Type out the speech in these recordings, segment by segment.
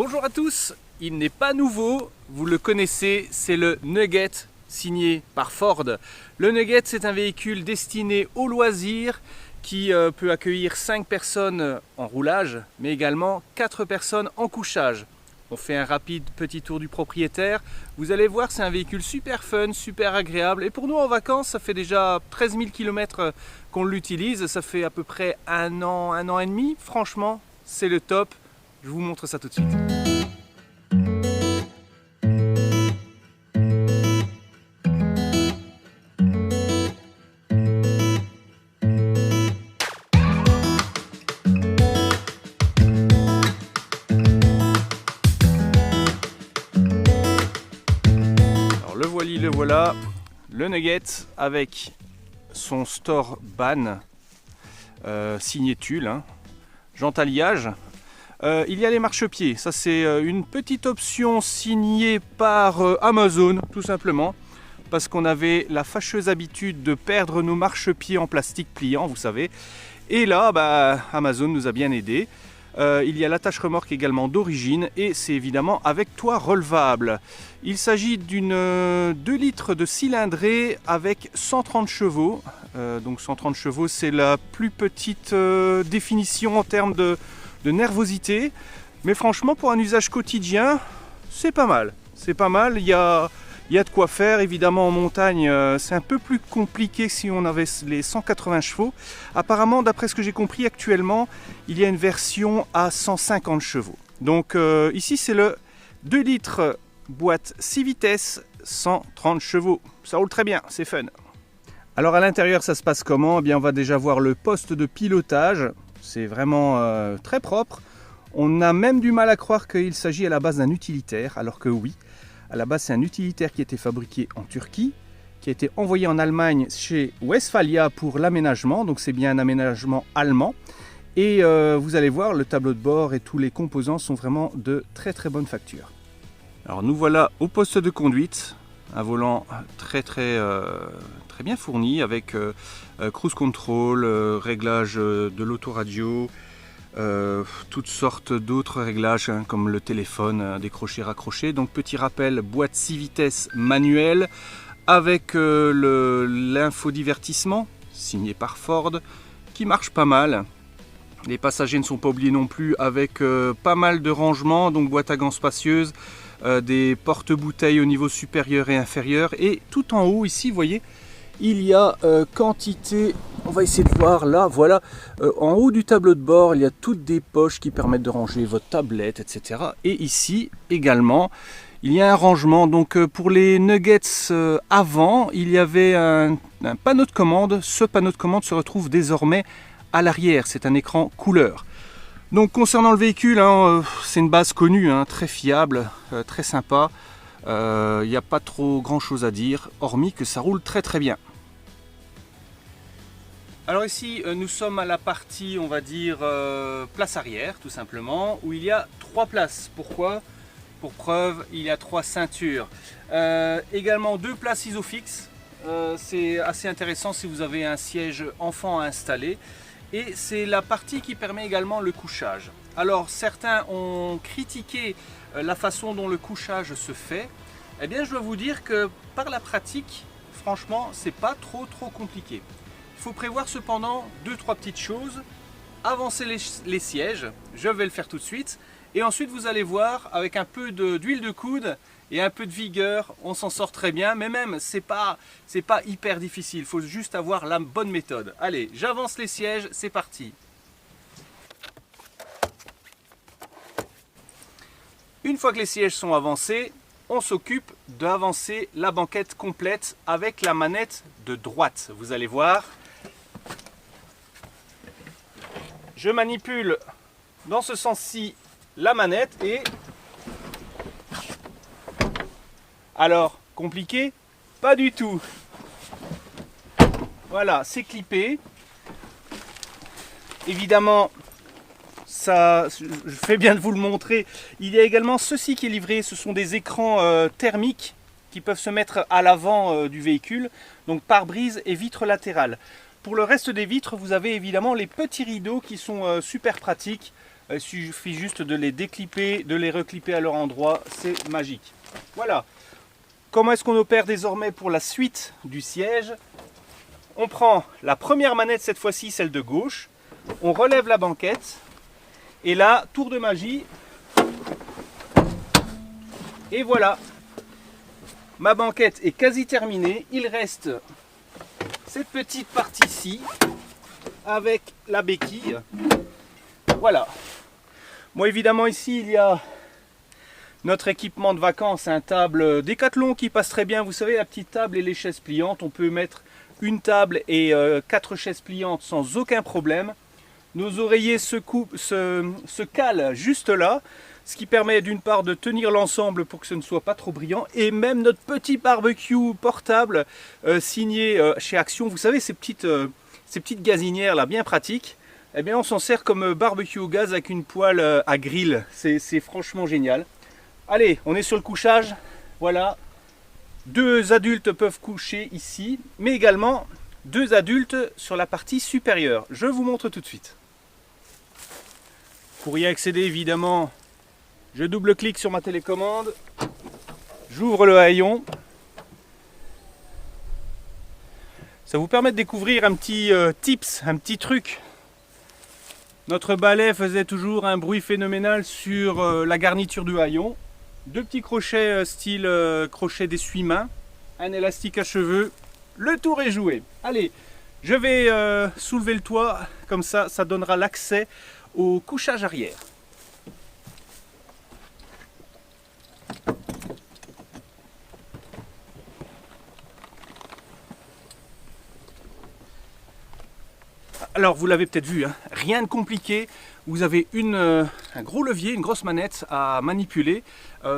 Bonjour à tous, il n'est pas nouveau, vous le connaissez, c'est le Nugget signé par Ford. Le Nugget, c'est un véhicule destiné au loisir qui peut accueillir 5 personnes en roulage, mais également 4 personnes en couchage. On fait un rapide petit tour du propriétaire. Vous allez voir, c'est un véhicule super fun, super agréable. Et pour nous en vacances, ça fait déjà 13 000 km qu'on l'utilise. Ça fait à peu près un an et demi. Franchement, c'est le top. Je vous montre ça tout de suite. Le voilà, le Nugget avec son store ban signé Tulle, hein, jante alliage. Il y a les marchepieds, ça c'est une petite option signée par Amazon tout simplement, parce qu'on avait la fâcheuse habitude de perdre nos marchepieds en plastique pliant, vous savez. Et là, Amazon nous a bien aidés. Il y a l'attache remorque également d'origine et c'est évidemment avec toit relevable. Il s'agit d'une 2 litres de cylindrée avec 130 chevaux. Donc 130 chevaux, c'est la plus petite définition en termes de nervosité. Mais franchement, pour un usage quotidien, c'est pas mal. C'est pas mal, il y a de quoi faire. Évidemment, en montagne, c'est un peu plus compliqué si on avait les 180 chevaux. Apparemment, d'après ce que j'ai compris actuellement, il y a une version à 150 chevaux. Donc ici, c'est le 2 litres boîte 6 vitesses, 130 chevaux. Ça roule très bien, c'est fun. Alors à l'intérieur, ça se passe comment? Eh bien, on va déjà voir le poste de pilotage. C'est vraiment très propre. On a même du mal à croire qu'il s'agit à la base d'un utilitaire, alors que oui. À la base, c'est un utilitaire qui a été fabriqué en Turquie, qui a été envoyé en Allemagne chez Westphalia pour l'aménagement. Donc c'est bien un aménagement allemand. Et vous allez voir, le tableau de bord et tous les composants sont vraiment de très très bonne facture. Alors nous voilà au poste de conduite, un volant très bien fourni avec cruise control, réglage de l'autoradio, toutes sortes d'autres réglages hein, comme le téléphone décroché raccroché. Donc petit rappel, boîte 6 vitesses manuelle avec l'infodivertissement signé par Ford qui marche pas mal. Les passagers ne sont pas oubliés non plus avec pas mal de rangements, donc boîte à gants spacieuse, des porte-bouteilles au niveau supérieur et inférieur, et tout en haut ici vous voyez il y a quantité, on va essayer de voir là, voilà, en haut du tableau de bord il y a toutes des poches qui permettent de ranger votre tablette, etc. Et ici également il y a un rangement, donc pour les Nuggets avant il y avait un panneau de commande. Ce panneau de commande se retrouve désormais à l'arrière, c'est un écran couleur. Donc concernant le véhicule, hein, c'est une base connue, hein, très fiable, très sympa. Il n'y a pas trop grand chose à dire, hormis que ça roule très bien. Alors ici, nous sommes à la partie, on va dire, place arrière, tout simplement, où il y a 3 places. Pourquoi? Pour preuve, il y a 3 ceintures. Également 2 places isofixes. C'est assez intéressant si vous avez un siège enfant à installer. Et c'est la partie qui permet également le couchage. Alors certains ont critiqué la façon dont le couchage se fait. Eh bien je dois vous dire que par la pratique, franchement, c'est pas trop compliqué. Il faut prévoir cependant 2-3 petites choses. Avancer les sièges, je vais le faire tout de suite. Et ensuite vous allez voir, avec un peu d'huile de coude et un peu de vigueur, on s'en sort très bien. Mais même, c'est pas hyper difficile, il faut juste avoir la bonne méthode. Allez, j'avance les sièges, c'est parti. Une fois que les sièges sont avancés, on s'occupe d'avancer la banquette complète avec la manette de droite. Vous allez voir, je manipule dans ce sens-ci la manette et... Alors, compliqué? Pas du tout. Voilà, c'est clippé. Évidemment, ça, je fais bien de vous le montrer. Il y a également ceci qui est livré. Ce sont des écrans thermiques qui peuvent se mettre à l'avant du véhicule. Donc pare-brise et vitres latérales. Pour le reste des vitres, vous avez évidemment les petits rideaux qui sont super pratiques. Il suffit juste de les déclipper, de les reclipper à leur endroit, c'est magique. Voilà. Comment est-ce qu'on opère désormais pour la suite du siège? On prend la première manette, cette fois-ci celle de gauche, on relève la banquette, et là, tour de magie, et voilà, ma banquette est quasi terminée, il reste cette petite partie-ci, avec la béquille, voilà. Moi évidemment ici il y a notre équipement de vacances, un table Décathlon qui passe très bien, vous savez la petite table et les chaises pliantes, on peut mettre une table et 4 chaises pliantes sans aucun problème. Nos oreillers se calent juste là, ce qui permet d'une part de tenir l'ensemble pour que ce ne soit pas trop brillant, et même notre petit barbecue portable signé chez Action, vous savez ces petites gazinières là bien pratiques, eh bien on s'en sert comme barbecue au gaz avec une poêle à grill, c'est franchement génial. Allez, on est sur le couchage, voilà, 2 adultes peuvent coucher ici, mais également 2 adultes sur la partie supérieure. Je vous montre tout de suite. Pour y accéder, évidemment, je double-clique sur ma télécommande, j'ouvre le haillon. Ça vous permet de découvrir un petit tips, un petit truc. Notre balai faisait toujours un bruit phénoménal sur la garniture du haillon. 2 petits crochets style crochet d'essuie-main, un élastique à cheveux, le tour est joué. Allez, je vais soulever le toit, comme ça, ça donnera l'accès au couchage arrière. Alors vous l'avez peut-être vu, hein, rien de compliqué, vous avez un gros levier, une grosse manette à manipuler.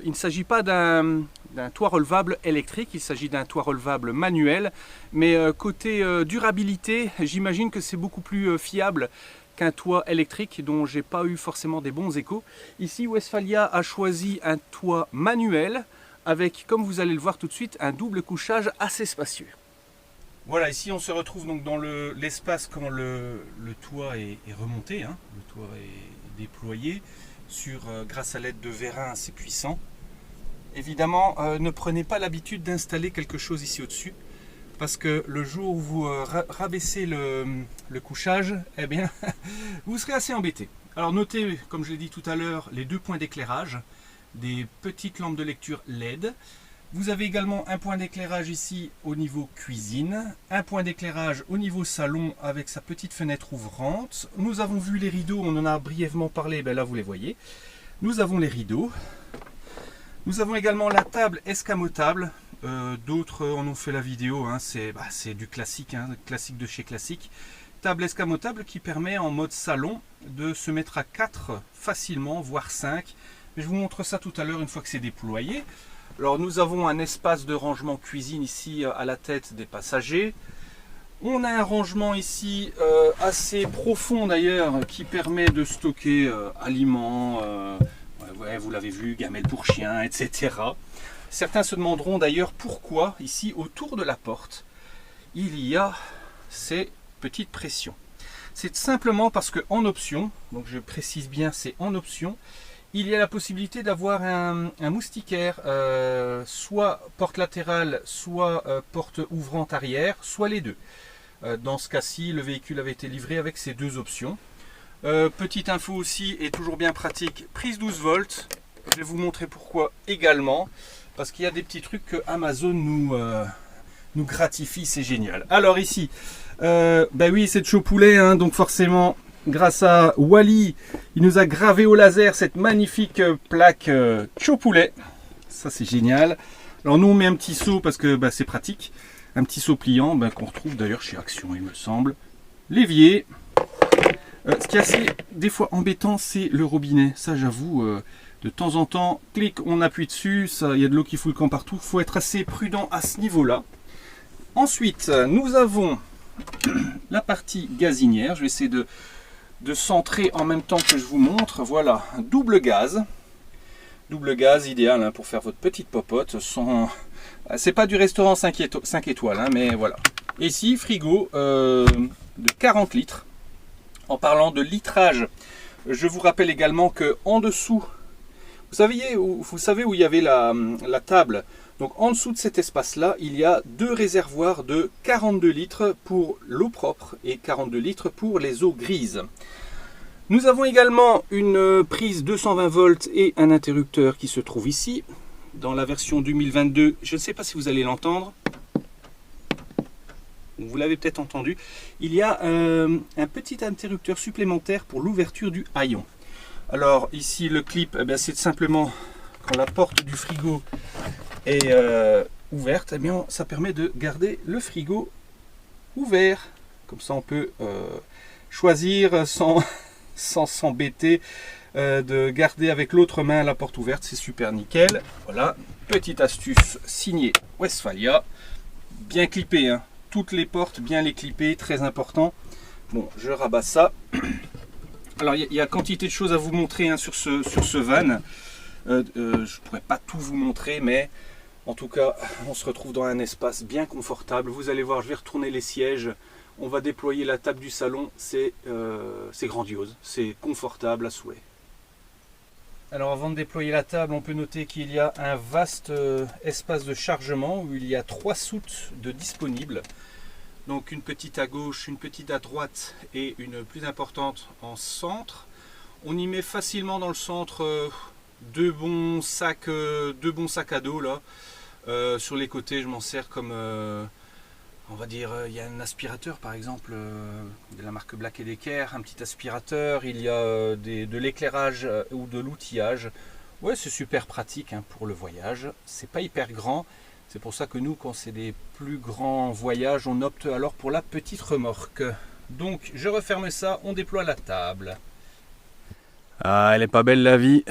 Il ne s'agit pas d'un toit relevable électrique, il s'agit d'un toit relevable manuel, mais côté durabilité, j'imagine que c'est beaucoup plus fiable qu'un toit électrique dont j'ai pas eu forcément des bons échos. Ici Westphalia a choisi un toit manuel avec, comme vous allez le voir tout de suite, un double couchage assez spacieux. Voilà, ici on se retrouve donc dans l'espace quand le toit est remonté, hein, le toit est déployé grâce à l'aide de vérins assez puissants. Évidemment, ne prenez pas l'habitude d'installer quelque chose ici au-dessus, parce que le jour où vous rabaissez le couchage, eh bien, vous serez assez embêté. Alors notez, comme je l'ai dit tout à l'heure, les 2 points d'éclairage, des petites lampes de lecture LED. Vous avez également un point d'éclairage ici au niveau cuisine, un point d'éclairage au niveau salon avec sa petite fenêtre ouvrante. Nous avons vu les rideaux, on en a brièvement parlé, ben là vous les voyez. Nous avons les rideaux. Nous avons également la table escamotable. D'autres en ont fait la vidéo, hein. C'est du classique, hein, classique de chez classique. Table escamotable qui permet en mode salon de se mettre à 4 facilement, voire 5. Mais je vous montre ça tout à l'heure une fois que c'est déployé. Alors nous avons un espace de rangement cuisine ici à la tête des passagers. On a un rangement ici assez profond d'ailleurs qui permet de stocker aliments, ouais, vous l'avez vu, gamelles pour chiens, etc. Certains se demanderont d'ailleurs pourquoi ici autour de la porte il y a ces petites pressions. C'est simplement parce que en option, donc je précise bien c'est en option, il y a la possibilité d'avoir un moustiquaire, soit porte latérale, soit porte ouvrante arrière, soit les deux. Dans ce cas-ci, le véhicule avait été livré avec ces 2 options. Petite info aussi, et toujours bien pratique, prise 12 volts. Je vais vous montrer pourquoi également, parce qu'il y a des petits trucs que Amazon nous gratifie, c'est génial. Alors ici, ben oui, c'est de chaud poulet, hein, donc forcément... Grâce à Wally, il nous a gravé au laser cette magnifique plaque Chopoulet. Ça c'est génial. Alors nous on met un petit seau parce que c'est pratique. Un petit seau pliant qu'on retrouve d'ailleurs chez Action il me semble. L'évier. Ce qui est assez des fois embêtant c'est le robinet. Ça j'avoue, de temps en temps, clic, on appuie dessus. Il y a de l'eau qui fout le camp partout. Il faut être assez prudent à ce niveau-là. Ensuite nous avons la partie gazinière. Je vais essayer de centrer en même temps que je vous montre. Voilà, un double gaz idéal hein, pour faire votre petite popote. C'est pas du restaurant 5 étoiles, hein, mais voilà. Et ici, frigo de 40 litres. En parlant de litrage, Je vous rappelle également que en dessous, vous savez où il y avait la table. Donc en dessous de cet espace-là, il y a deux réservoirs de 42 litres pour l'eau propre et 42 litres pour les eaux grises. Nous avons également une prise 220 volts et un interrupteur qui se trouve ici. Dans la version 2022, je ne sais pas si vous allez l'entendre. Vous l'avez peut-être entendu. Il y a un petit interrupteur supplémentaire pour l'ouverture du haillon. Alors ici le clip, c'est simplement quand la porte du frigo est ouverte, ça permet de garder le frigo ouvert. Comme ça on peut choisir sans s'embêter de garder avec l'autre main la porte ouverte, c'est super nickel. Voilà, petite astuce signée Westphalia, bien clippé, hein. Toutes les portes bien les clipper, très important. Bon, je rabats ça. Alors il y a quantité de choses à vous montrer, hein, sur ce van. Je ne pourrais pas tout vous montrer, mais en tout cas on se retrouve dans un espace bien confortable. Vous allez voir, je vais retourner les sièges. On va déployer la table du salon, c'est grandiose, c'est confortable à souhait. Alors avant de déployer la table, on peut noter qu'il y a un vaste espace de chargement où il y a 3 soutes de disponibles. Donc une petite à gauche, une petite à droite et une plus importante en centre. On y met facilement dans le centre deux bons sacs à dos là. Sur les côtés, je m'en sers comme... on va dire, il y a un aspirateur par exemple de la marque Black & Decker, un petit aspirateur, il y a de l'éclairage ou de l'outillage. Ouais, c'est super pratique, hein, pour le voyage. C'est pas hyper grand, c'est pour ça que nous, quand c'est des plus grands voyages, on opte alors pour la petite remorque. Donc je referme ça, on déploie la table. Ah, elle est pas belle la vie.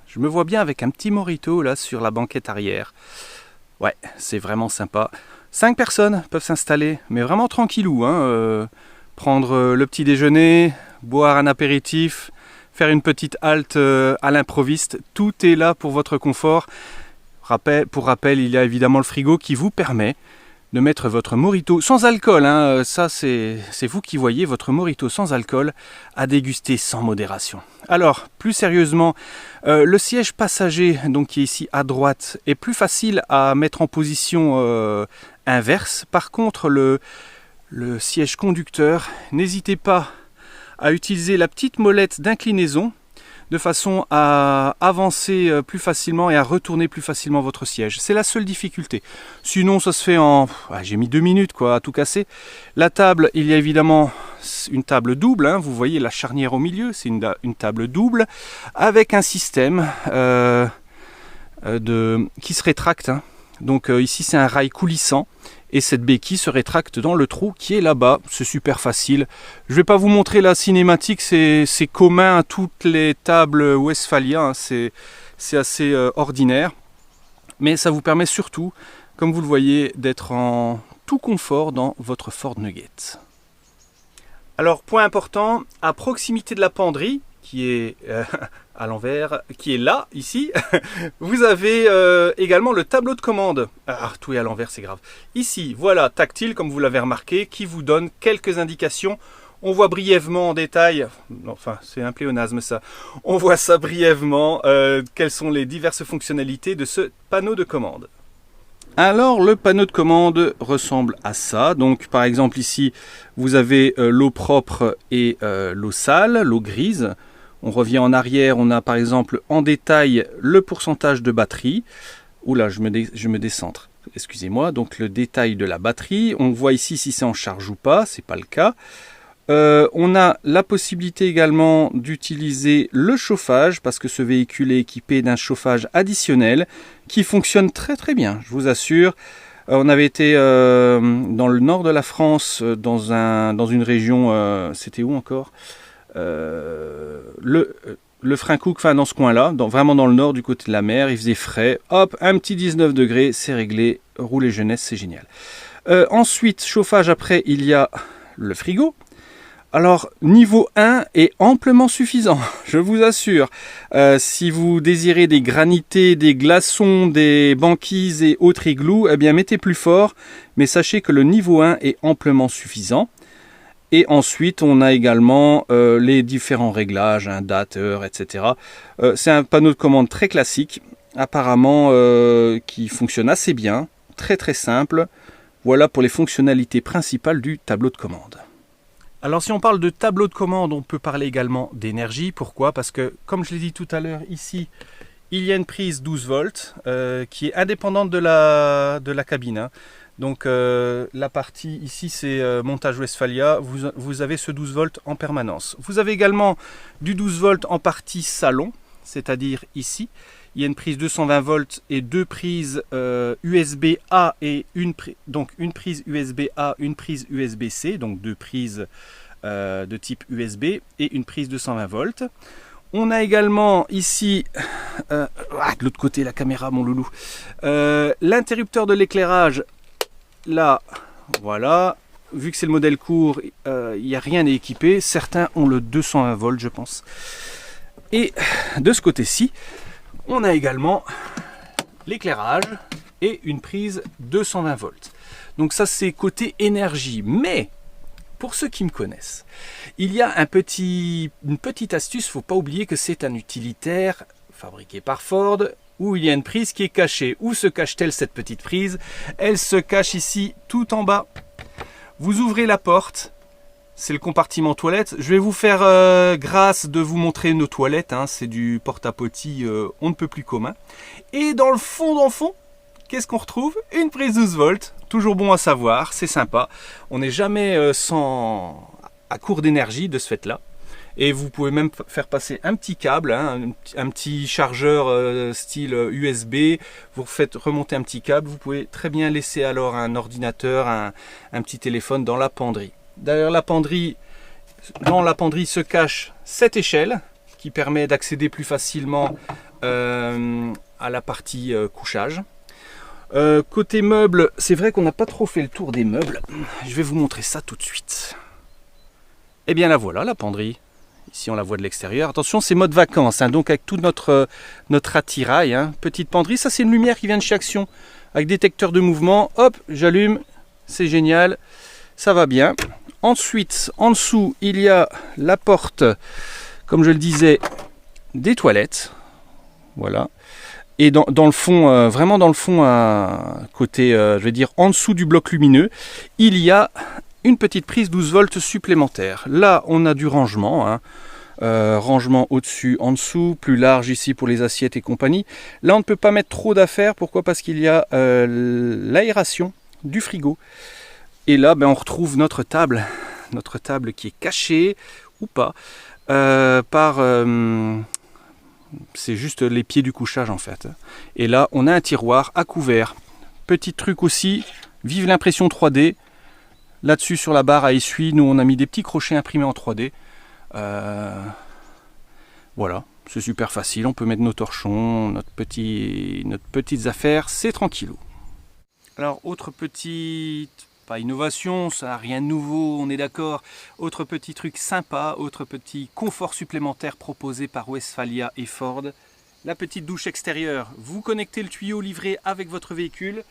Je me vois bien avec un petit mojito là sur la banquette arrière. Ouais, c'est vraiment sympa. 5 personnes peuvent s'installer, mais vraiment tranquillou, hein, prendre le petit déjeuner, boire un apéritif, faire une petite halte à l'improviste, tout est là pour votre confort. Pour rappel, il y a évidemment le frigo qui vous permet de mettre votre mojito sans alcool, hein, ça c'est vous qui voyez, votre mojito sans alcool à déguster sans modération. Alors, plus sérieusement, le siège passager, donc qui est ici à droite, est plus facile à mettre en position inverse. Par contre, le siège conducteur, n'hésitez pas à utiliser la petite molette d'inclinaison de façon à avancer plus facilement et à retourner plus facilement votre siège. C'est la seule difficulté. Sinon, ça se fait en... j'ai mis 2 minutes quoi, à tout casser. La table, il y a évidemment une table double, hein, vous voyez la charnière au milieu, c'est une table double avec un système qui se rétracte, hein. Donc ici c'est un rail coulissant et cette béquille se rétracte dans le trou qui est là-bas. C'est super facile. Je ne vais pas vous montrer la cinématique, c'est commun à toutes les tables Westphalia, hein. C'est assez ordinaire. Mais ça vous permet surtout, comme vous le voyez, d'être en tout confort dans votre Ford Nugget. Alors point important, à proximité de la penderie, qui est à l'envers, qui est là, ici, vous avez également le tableau de commande. Ah, tout est à l'envers, c'est grave. Ici, voilà, tactile, comme vous l'avez remarqué, qui vous donne quelques indications. On voit brièvement en détail, enfin c'est un pléonasme ça, on voit ça brièvement, quelles sont les diverses fonctionnalités de ce panneau de commande. Alors le panneau de commande ressemble à ça. Donc par exemple ici vous avez l'eau propre et l'eau sale, l'eau grise. On revient en arrière, on a par exemple en détail le pourcentage de batterie. Oula, je me décentre, excusez-moi. Donc le détail de la batterie, on voit ici si c'est en charge ou pas, c'est pas le cas. On a la possibilité également d'utiliser le chauffage parce que ce véhicule est équipé d'un chauffage additionnel qui fonctionne très très bien, je vous assure. On avait été dans le nord de la France, dans une région, c'était où encore, le Frincouc, enfin dans ce coin-là, vraiment dans le nord du côté de la mer, il faisait frais, hop, un petit 19 degrés, c'est réglé, rouler jeunesse, c'est génial. Ensuite, chauffage après, il y a le frigo. Alors, niveau 1 est amplement suffisant, je vous assure. Si vous désirez des granités, des glaçons, des banquises et autres igloos, eh bien mettez plus fort. Mais sachez que le niveau 1 est amplement suffisant. Et ensuite, on a également les différents réglages, hein, date, heure, etc. C'est un panneau de commande très classique, apparemment qui fonctionne assez bien, très très simple. Voilà pour les fonctionnalités principales du tableau de commande. Alors si on parle de tableau de commande, on peut parler également d'énergie. Pourquoi? Parce que, comme je l'ai dit tout à l'heure, ici, il y a une prise 12 volts qui est indépendante de la cabine, hein. Donc la partie ici, c'est montage Westphalia. Vous avez ce 12 volts en permanence. Vous avez également du 12 volts en partie salon, c'est-à-dire ici. Il y a une prise 220 volts et deux prises USB-A et donc une prise USB-A, une prise USB-C, donc deux prises de type USB et une prise 220 volts. On a également ici, de l'autre côté la caméra mon loulou, l'interrupteur de l'éclairage, là, voilà. Vu que c'est le modèle court, il n'y a rien à équiper. Certains ont le 220 volts je pense. Et de ce côté-ci, on a également l'éclairage et une prise 220 volts. Donc ça c'est côté énergie. Mais pour ceux qui me connaissent, il y a une petite astuce. Il ne faut pas oublier que c'est un utilitaire fabriqué par Ford où il y a une prise qui est cachée. Où se cache-t-elle cette petite prise? Elle se cache ici tout en bas. Vous ouvrez la porte. C'est le compartiment toilette. Je vais vous faire grâce de vous montrer nos toilettes, hein. C'est du porte-à-potty on ne peut plus commun. Et dans le fond, qu'est-ce qu'on retrouve? Une prise 12 volts. Toujours bon à savoir, c'est sympa. On n'est jamais à court d'énergie de ce fait-là. Et vous pouvez même faire passer un petit câble, hein, un petit chargeur style USB. Vous faites remonter un petit câble. Vous pouvez très bien laisser alors un ordinateur, un petit téléphone dans la penderie. Derrière la penderie, dans la penderie se cache cette échelle qui permet d'accéder plus facilement à la partie couchage. Côté meubles, c'est vrai qu'on n'a pas trop fait le tour des meubles. Je vais vous montrer ça tout de suite. Et bien la voilà, la penderie. Ici on la voit de l'extérieur. Attention, c'est mode vacances, hein, donc avec tout notre attirail, hein. Petite penderie, ça c'est une lumière qui vient de chez Action. Avec détecteur de mouvement, hop, j'allume, c'est génial, ça va bien. Ensuite, en dessous, il y a la porte, comme je le disais, des toilettes. Voilà. Et dans le fond, vraiment dans le fond, côté, je vais dire, en dessous du bloc lumineux, il y a une petite prise 12 volts supplémentaire. Là, on a du rangement, hein. Rangement au-dessus, en dessous, plus large ici pour les assiettes et compagnie. Là, on ne peut pas mettre trop d'affaires. Pourquoi? Parce qu'il y a l'aération du frigo. Et là, ben, on retrouve notre table qui est cachée ou pas c'est juste les pieds du couchage en fait. Et là, on a un tiroir à couvert. Petit truc aussi, vive l'impression 3D. Là-dessus, sur la barre à essuie, nous on a mis des petits crochets imprimés en 3D. Voilà, c'est super facile. On peut mettre nos torchons, notre petites affaires, c'est tranquillou. Alors, autre petite... pas innovation, ça n'a rien de nouveau, on est d'accord. Autre petit truc sympa, autre petit confort supplémentaire proposé par Westphalia et Ford. La petite douche extérieure, vous connectez le tuyau livré avec votre véhicule,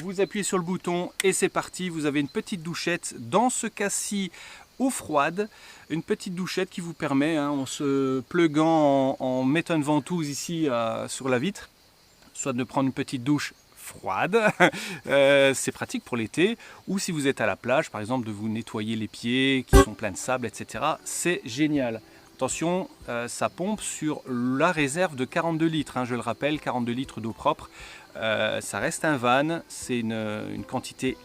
vous appuyez sur le bouton et c'est parti. Vous avez une petite douchette, dans ce cas-ci eau froide, une petite douchette qui vous permet, hein, en se pluguant, en mettant une ventouse ici sur la vitre, soit de prendre une petite douche froide, c'est pratique pour l'été, ou si vous êtes à la plage par exemple de vous nettoyer les pieds qui sont pleins de sable, etc. C'est génial. Attention, ça pompe sur la réserve de 42 litres, hein, je le rappelle, 42 litres d'eau propre. Ça reste un van, c'est une quantité,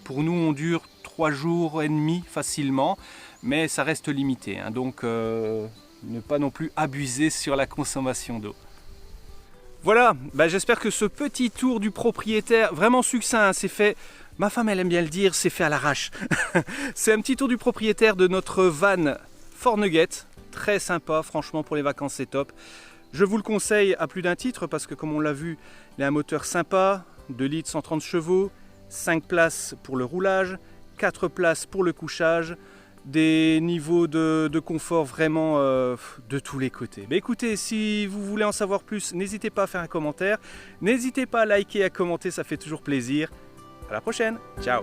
pour nous on dure 3 jours et demi facilement, mais ça reste limité, hein, donc ne pas non plus abuser sur la consommation d'eau. Voilà, bah j'espère que ce petit tour du propriétaire, vraiment succinct, hein, c'est fait, ma femme elle aime bien le dire, c'est fait à l'arrache. C'est un petit tour du propriétaire de notre van Ford Nugget, très sympa, franchement pour les vacances c'est top. Je vous le conseille à plus d'un titre parce que comme on l'a vu, il a un moteur sympa, 2 litres 130 chevaux, 5 places pour le roulage, 4 places pour le couchage, des niveaux de confort vraiment de tous les côtés. Mais écoutez, si vous voulez en savoir plus, n'hésitez pas à faire un commentaire, n'hésitez pas à liker et à commenter, ça fait toujours plaisir. À la prochaine, ciao!